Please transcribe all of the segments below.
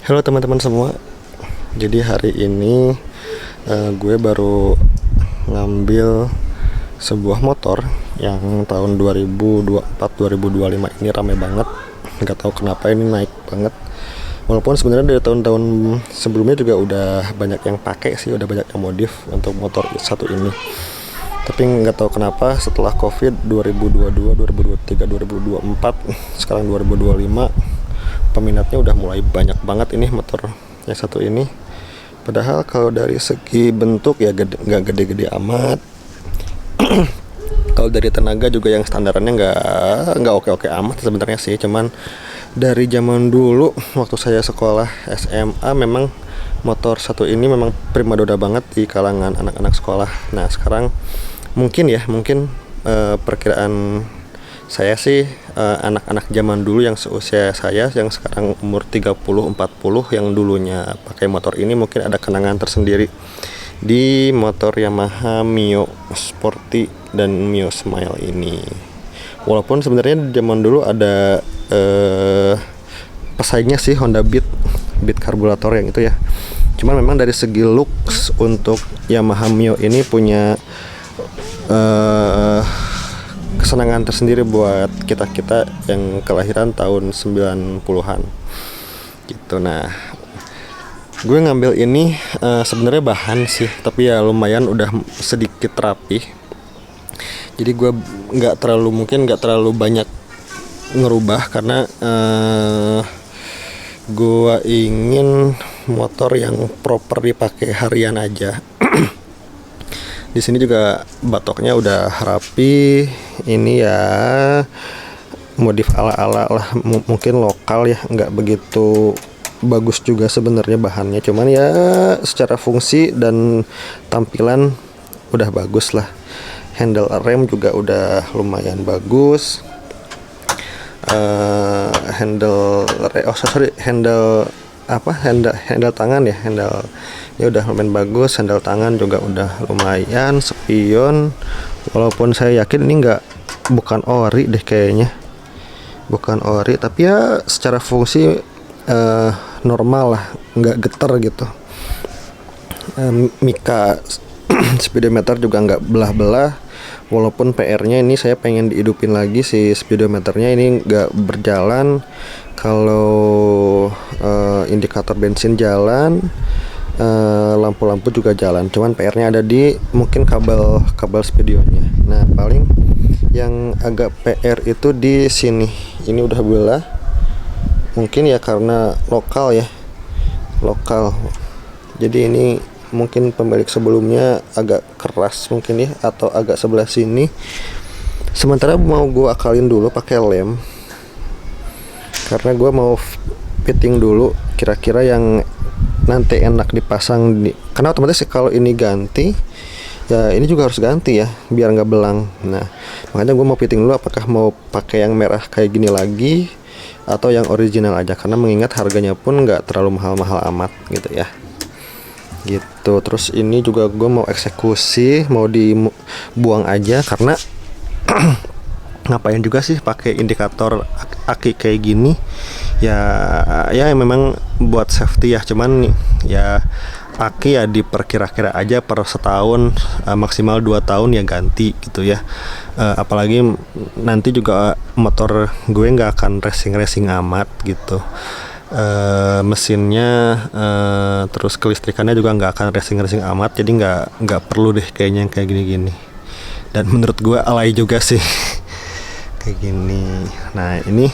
Halo teman-teman semua. Jadi hari ini gue baru ngambil sebuah motor yang tahun 2024-2025 ini rame banget. Nggak tahu kenapa ini naik banget. Walaupun sebenarnya dari tahun-tahun sebelumnya juga udah banyak yang pakai sih, udah banyak yang modif untuk motor satu ini. Tapi nggak tahu kenapa setelah COVID 2022, 2023, 2024, sekarang 2025 peminatnya udah mulai banyak banget ini motor yang satu ini. Padahal kalau dari segi bentuk ya nggak gede-gede amat. Kalau dari tenaga juga yang standarannya nggak oke-oke amat sebenarnya sih. Cuman dari zaman dulu waktu saya sekolah SMA memang motor satu ini memang primadona banget di kalangan anak-anak sekolah. Nah sekarang mungkin perkiraan saya sih anak-anak zaman dulu yang seusia saya yang sekarang umur 30-40 yang dulunya pakai motor ini mungkin ada kenangan tersendiri di motor Yamaha Mio Sporty dan Mio Smile ini. Walaupun sebenarnya zaman dulu ada pesaingnya sih, Honda Beat karburator yang itu ya. Cuman memang dari segi looks untuk Yamaha Mio ini punya kesenangan tersendiri buat kita-kita yang kelahiran tahun 90-an gitu. Nah, gue ngambil ini sebenarnya bahan sih, tapi ya lumayan udah sedikit rapi. Jadi gue nggak terlalu banyak ngerubah karena gue ingin motor yang proper dipakai harian aja. Di sini juga batoknya udah rapi. Ini ya modif ala-ala lah, mungkin lokal ya, nggak begitu bagus juga sebenarnya bahannya. Cuman ya secara fungsi dan tampilan udah bagus lah. Handle rem juga udah lumayan bagus. Handle tangan ya, ya udah lumayan bagus. Handle tangan juga udah lumayan. Spion walaupun saya yakin ini bukan ori deh kayaknya, bukan ori, tapi ya secara fungsi normal lah, nggak getar gitu. Mika speedometer juga nggak belah-belah. Walaupun PR-nya ini saya pengen dihidupin lagi si speedometernya, ini nggak berjalan. Kalau indikator bensin jalan, lampu-lampu juga jalan. Cuman PR-nya ada di mungkin kabel spidionya. Nah paling yang agak PR itu di sini. Ini udah belah. Mungkin ya karena lokal. Jadi ini mungkin pemilik sebelumnya agak keras mungkin ya, atau agak sebelah sini. Sementara mau gue akalin dulu pakai lem, karena gue mau fitting dulu kira-kira yang nanti enak dipasang karena otomatis kalau ini ganti ya ini juga harus ganti ya biar nggak belang. Nah makanya gue mau fitting dulu apakah mau pakai yang merah kayak gini lagi atau yang original aja, karena mengingat harganya pun nggak terlalu mahal-mahal amat gitu ya gitu. Terus ini juga gue mau eksekusi, mau dibuang aja karena ngapain juga sih pakai indikator aki kayak gini ya memang buat safety ya. Cuman nih ya aki ya diperkira-kira aja per setahun, maksimal 2 tahun ya ganti gitu ya. Apalagi nanti juga motor gue nggak akan racing amat gitu. Mesinnya terus kelistrikannya juga nggak akan racing amat, jadi nggak perlu deh kayaknya yang kayak gini. Dan menurut gue alay juga sih kayak gini. Nah ini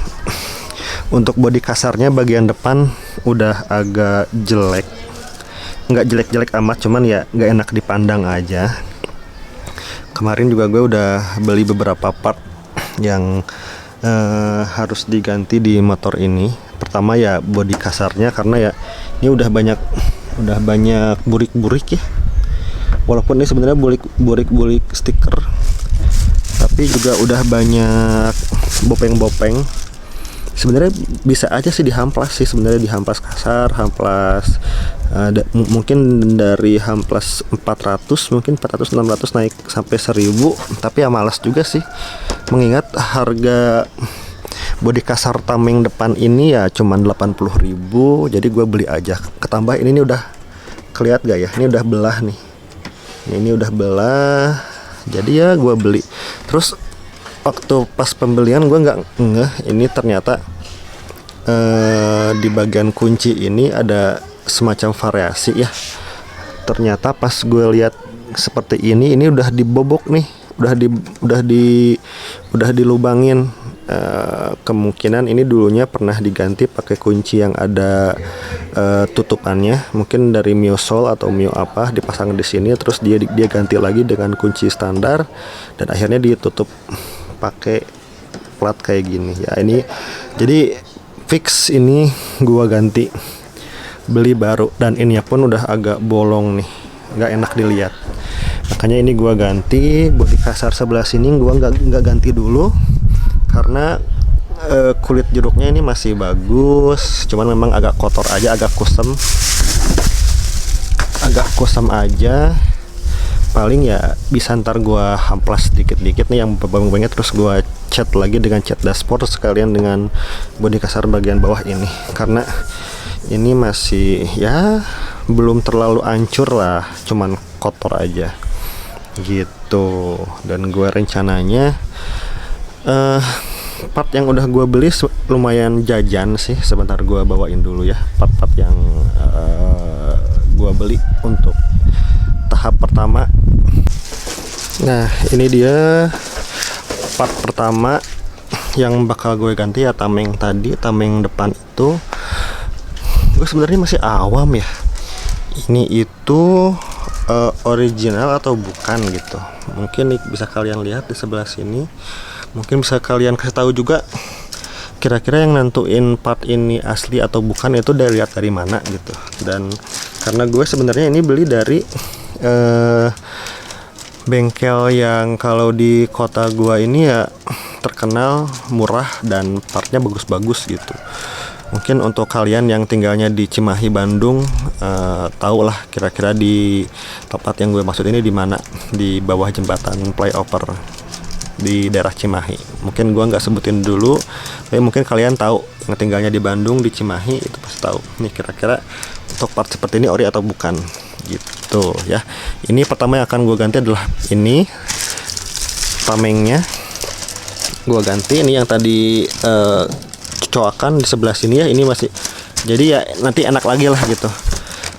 untuk bodi kasarnya bagian depan udah agak jelek, nggak jelek-jelek amat, cuman ya nggak enak dipandang aja. Kemarin juga gue udah beli beberapa part yang harus diganti di motor ini. Pertama ya bodi kasarnya, karena ya ini udah banyak burik-burik ya. Walaupun ini sebenarnya burik stiker, tapi juga udah banyak bopeng-bopeng. Sebenarnya bisa aja sih dihamplas kasar, hamplas mungkin dari hamplas 400, mungkin 400-600 naik sampai 1000. Tapi ya malas juga sih, mengingat harga bodi kasar tameng depan ini ya cuman 80.000, jadi gue beli aja. Ketambah ini nih udah keliat gak ya, ini udah belah nih, ini udah belah, jadi ya gue beli. Terus waktu pas pembelian gue nggak ngeh ini ternyata di bagian kunci ini ada semacam variasi ya. Ternyata pas gue lihat seperti ini udah dibobok nih, udah dilubangin. Kemungkinan ini dulunya pernah diganti pakai kunci yang ada tutupannya, mungkin dari Mio Sol atau Mio apa, dipasang di sini, terus dia ganti lagi dengan kunci standar, dan akhirnya ditutup pakai plat kayak gini ya. Ini jadi fix, ini gua ganti, beli baru, dan ini pun udah agak bolong nih, nggak enak dilihat. Makanya ini gua ganti. Bodi kasar sebelah sini gua nggak ganti dulu karena kulit jeruknya ini masih bagus, cuman memang agak kotor aja, agak kusam aja. Paling ya bisa ntar gua hamplas dikit-dikit nih yang bang-bangnya, terus gua cat lagi dengan cat dashboard sekalian dengan bodi kasar bagian bawah ini, karena ini masih ya belum terlalu hancur lah, cuman kotor aja gitu. Dan gue rencananya part yang udah gue beli lumayan jajan sih, sebentar gue bawain dulu ya part-part yang gue beli untuk tahap pertama. Nah ini dia part pertama yang bakal gue ganti ya, tameng tadi, tameng depan itu. Gue sebenarnya masih awam ya, ini itu original atau bukan gitu. Mungkin bisa kalian lihat di sebelah sini, mungkin bisa kalian kasih tahu juga kira-kira yang nentuin part ini asli atau bukan itu dari lihat dari mana gitu. Dan karena gue sebenarnya ini beli dari bengkel yang kalau di kota gue ini ya terkenal murah dan partnya bagus-bagus gitu. Mungkin untuk kalian yang tinggalnya di Cimahi, Bandung, tahu lah kira-kira di tempat yang gue maksud ini di mana, di bawah jembatan flyover di daerah Cimahi. Mungkin gue nggak sebutin dulu, tapi mungkin kalian tahu yang tinggalnya di Bandung, di Cimahi, itu pasti tahu. Nih kira-kira untuk part seperti ini ori atau bukan, gitu ya. Ini pertama yang akan gue ganti adalah ini tamengnya, gue ganti. Ini yang tadi coakan di sebelah sini ya, ini masih, jadi ya nanti enak lagi lah gitu.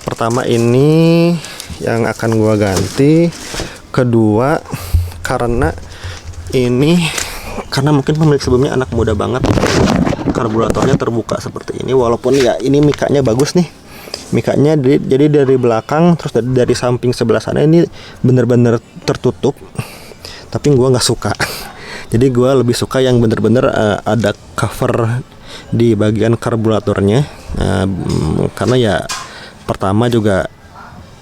Pertama ini yang akan gua ganti. Kedua karena mungkin pemilik sebelumnya anak muda banget, karburatornya terbuka seperti ini. Walaupun ya ini mikanya bagus nih, mikanya jadi dari belakang terus dari samping sebelah sana ini bener-bener tertutup, tapi gua nggak suka. Jadi gua lebih suka yang bener-bener ada cover di bagian karburatornya, karena ya pertama juga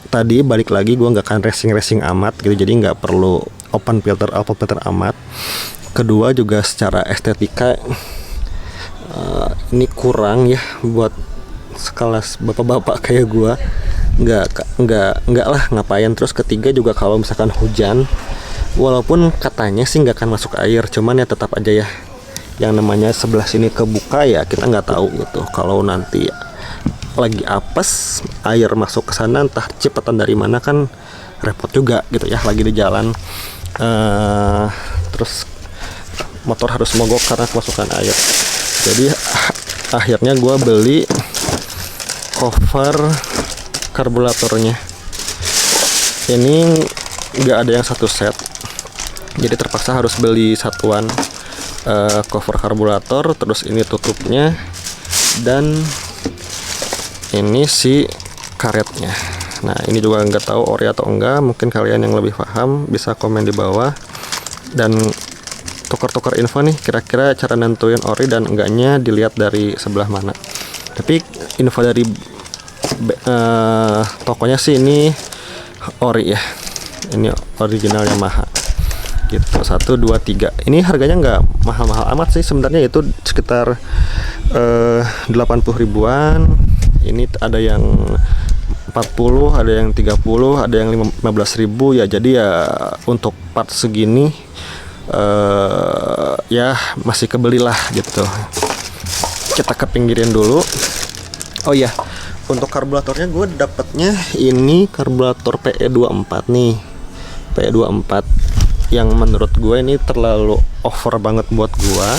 tadi balik lagi gue nggak akan racing amat gitu, jadi nggak perlu open filter amat. Kedua juga secara estetika ini kurang ya buat sekelas bapak-bapak kayak gue, nggak lah ngapain. Terus ketiga juga kalau misalkan hujan, walaupun katanya sih nggak akan masuk air, cuman ya tetap aja ya yang namanya sebelah sini kebuka ya, kita nggak tahu gitu. Kalau nanti lagi apes air masuk ke sana entah cipetan dari mana kan repot juga gitu ya, lagi di jalan terus motor harus mogok karena kemasukan air. Jadi akhirnya gue beli cover karburatornya. Ini nggak ada yang satu set, jadi terpaksa harus beli satuan. Cover karburator, terus ini tutupnya, dan ini si karetnya. Nah ini juga nggak tahu ori atau enggak, mungkin kalian yang lebih paham bisa komen di bawah dan tukar-tukar info nih, kira-kira cara nentuin ori dan enggaknya dilihat dari sebelah mana. Tapi info dari tokonya sih ini ori ya, ini original Yamaha gitu. 1, 2, 3 ini harganya nggak mahal-mahal amat sih sebenarnya, itu sekitar 80 ribuan. Ini ada yang 40, ada yang 30, ada yang 15 ribu ya. Jadi ya untuk part segini ya masih kebeli lah gitu. Kita kepinggirin dulu. Oh iya, untuk karburatornya gue dapatnya ini karburator PE24 nih. PE24 yang menurut gue ini terlalu over banget buat gue,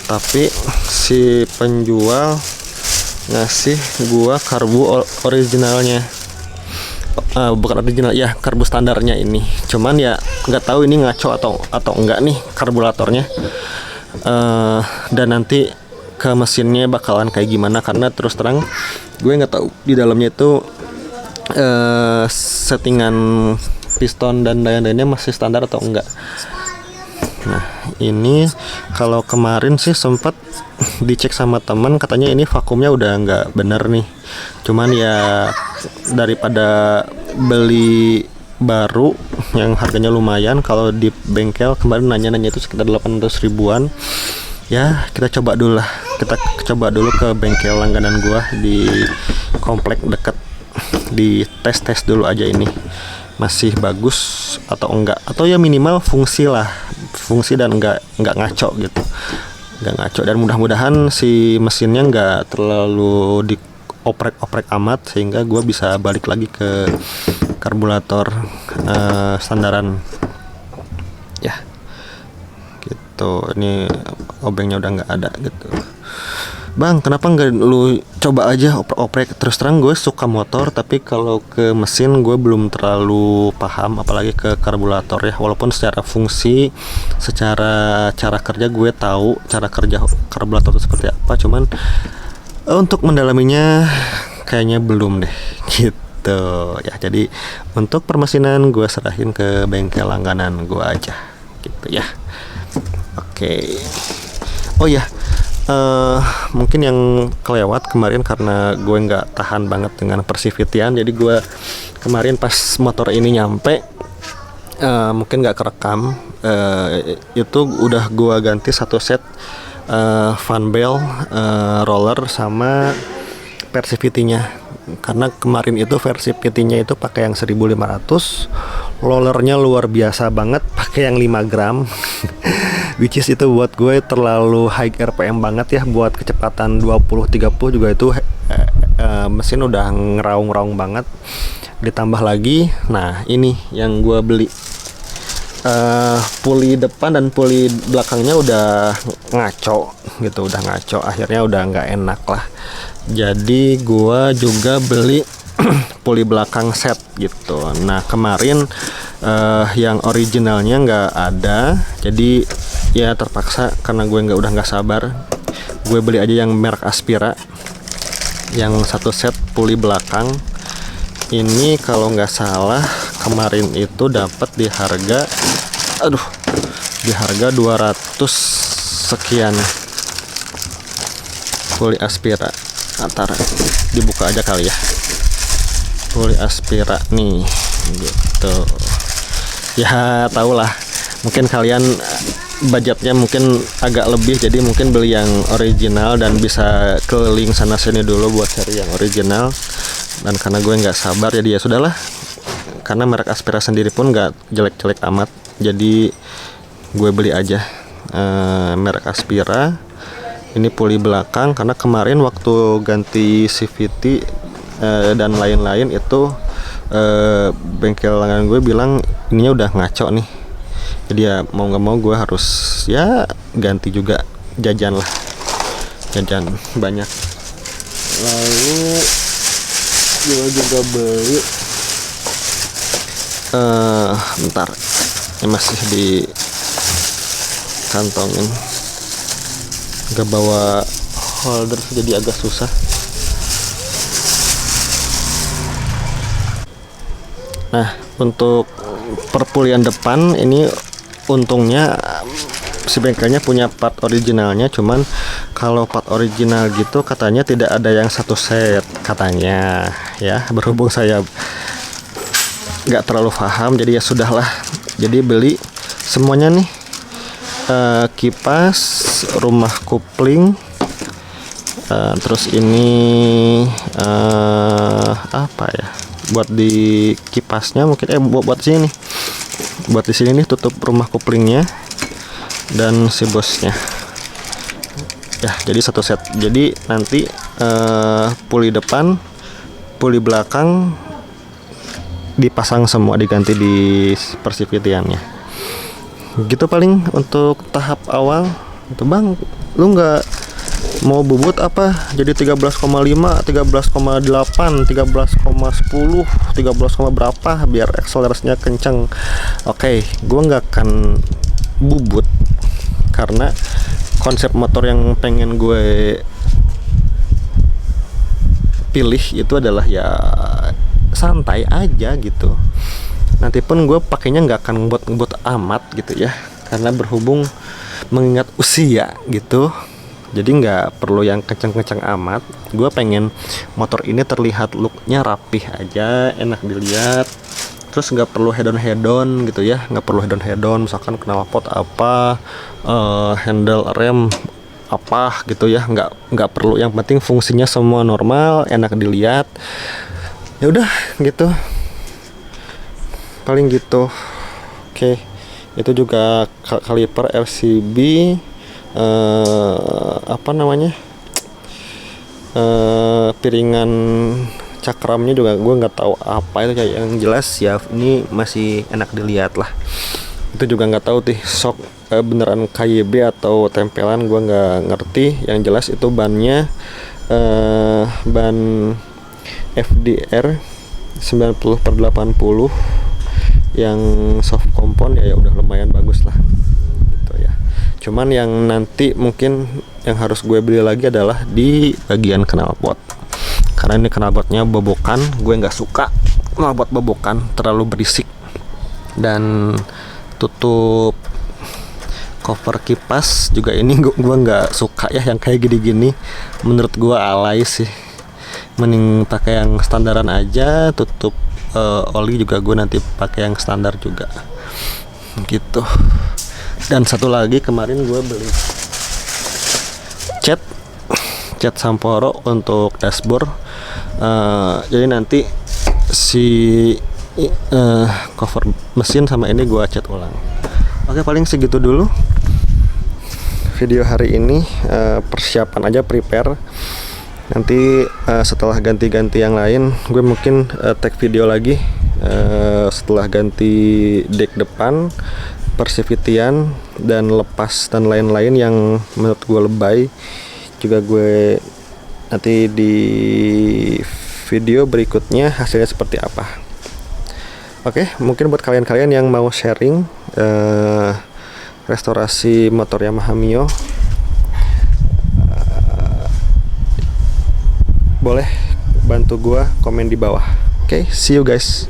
tapi si penjual ngasih gue karbu originalnya. Bukan original ya, karbu standarnya ini. Cuman ya nggak tahu ini ngaco atau enggak nih karburatornya. Dan nanti ke mesinnya bakalan kayak gimana, karena terus terang gue nggak tahu di dalamnya itu settingan piston dan daya-dayanya masih standar atau enggak. Nah ini kalau kemarin sih sempat dicek sama teman, katanya ini vakumnya udah nggak bener nih. Cuman ya daripada beli baru yang harganya lumayan, kalau di bengkel kemarin nanya itu sekitar 800 ribuan. Ya kita coba dulu lah, kita coba dulu ke bengkel langganan gua di komplek deket, di tes dulu aja ini masih bagus atau enggak, atau ya minimal fungsi dan enggak ngaco gitu, enggak ngaco, dan mudah-mudahan si mesinnya enggak terlalu dioprek-oprek amat sehingga gua bisa balik lagi ke karburator standaran ya gitu. Ini obengnya udah nggak ada gitu. Bang, kenapa nggak lu coba aja oprek-oprek? Terus terang gue suka motor, tapi kalau ke mesin gue belum terlalu paham, apalagi ke karburator ya. Walaupun secara fungsi, secara cara kerja gue tahu cara kerja karburator itu seperti apa, cuman untuk mendalaminya kayaknya belum deh gitu ya. Jadi untuk permesinan gue serahin ke bengkel langganan gue aja gitu ya. Oke. Oh ya, mungkin yang kelewat kemarin karena gue nggak tahan banget dengan persivitian, jadi gue kemarin pas motor ini nyampe mungkin nggak kerekam, itu udah gue ganti satu set fan bell, roller sama persivity-nya. Karena kemarin itu persivity-nya itu pakai yang 1500, rollernya luar biasa banget pakai yang 5 gram which is itu buat gue terlalu high RPM banget ya, buat kecepatan 20-30 juga itu mesin udah ngeraung-raung banget. Ditambah lagi, nah ini yang gue beli, puli depan dan puli belakangnya udah ngaco gitu, udah ngaco, akhirnya udah nggak enak lah. Jadi gua juga beli puli belakang set gitu. Nah kemarin yang originalnya nggak ada, jadi ya terpaksa karena gue udah nggak sabar, gue beli aja yang merek Aspira, yang satu set puli belakang. Ini kalau nggak salah kemarin itu dapat di harga 200 sekian. Puli Aspira, antara dibuka aja kali ya, puli Aspira nih gitu ya. Tau lah, mungkin kalian budgetnya mungkin agak lebih, jadi mungkin beli yang original dan bisa keliling sana sini dulu buat cari yang original. Dan karena gue nggak sabar, jadi ya sudahlah, karena merek Aspira sendiri pun nggak jelek-jelek amat, jadi gue beli aja merek Aspira. Ini puli belakang, karena kemarin waktu ganti CVT dan lain-lain itu bengkel langganan gue bilang ininya udah ngaco nih, jadi ya mau nggak mau gue harus ya ganti juga, jajan lah, jajan banyak. Lalu gue juga beli bentar, ini masih di kantongin, gak bawa holder jadi agak susah. Nah untuk perpulian depan ini untungnya si bengkelnya punya part originalnya, cuman kalau part original gitu katanya tidak ada yang satu set katanya ya. Berhubung saya nggak terlalu paham, jadi ya sudahlah, jadi beli semuanya nih, kipas, rumah kupling, terus ini apa ya, buat di kipasnya mungkin buat sini nih, buat di sini nih tutup rumah kuplingnya. dan si bosnya ya. Jadi satu set, jadi nanti puli depan, puli belakang dipasang semua, diganti di persivitiannya gitu. Paling untuk tahap awal itu bang, lu nggak mau bubut apa jadi 13,5, 13,8, 13,10, 13, berapa biar akselerasinya kenceng. Oke, gua nggak akan bubut karena konsep motor yang pengen gue pilih itu adalah ya santai aja gitu. Nanti pun gue pakainya nggak akan ngebut amat gitu ya, karena berhubung mengingat usia gitu, jadi nggak perlu yang kenceng-kenceng amat. Gue pengen motor ini terlihat looknya rapih aja, enak dilihat, terus nggak perlu hedon gitu ya, nggak perlu hedon misalkan knalpot apa, handle rem apa gitu ya, nggak perlu. Yang penting fungsinya semua normal, enak dilihat, ya udah gitu, paling gitu. Oke, itu juga kaliper RCB, apa namanya, piringan cakramnya juga gue nggak tahu apa itu, kayak yang jelas ya ini masih enak dilihat lah. Itu juga nggak tahu sih sok beneran KYB atau tempelan, gue nggak ngerti. Yang jelas itu bannya ban FDR 90/80 yang soft compound ya udah lumayan bagus lah gitu ya. Cuman yang nanti mungkin yang harus gue beli lagi adalah di bagian knalpot, karena ini knalpotnya bobokan. Gue nggak suka knalpot bobokan, terlalu berisik. Dan tutup cover kipas juga ini gue nggak suka ya, yang kayak gini-gini menurut gue alay sih. Mending pakai yang standaran aja. Tutup oli juga gue nanti pakai yang standar juga gitu. Dan satu lagi, kemarin gue beli cat Samporo untuk dashboard. Jadi nanti si cover mesin sama ini gue cat ulang. Oke, paling segitu dulu video hari ini. Persiapan aja, prepare. Nanti setelah ganti-ganti yang lain, gue mungkin tag video lagi setelah ganti deck depan, persivitian, dan lepas dan lain-lain yang menurut gue lebay. Juga gue nanti di video berikutnya hasilnya seperti apa. Oke, mungkin buat kalian-kalian yang mau sharing restorasi motor Yamaha Mio, boleh bantu gua komen di bawah. Oke, see you guys.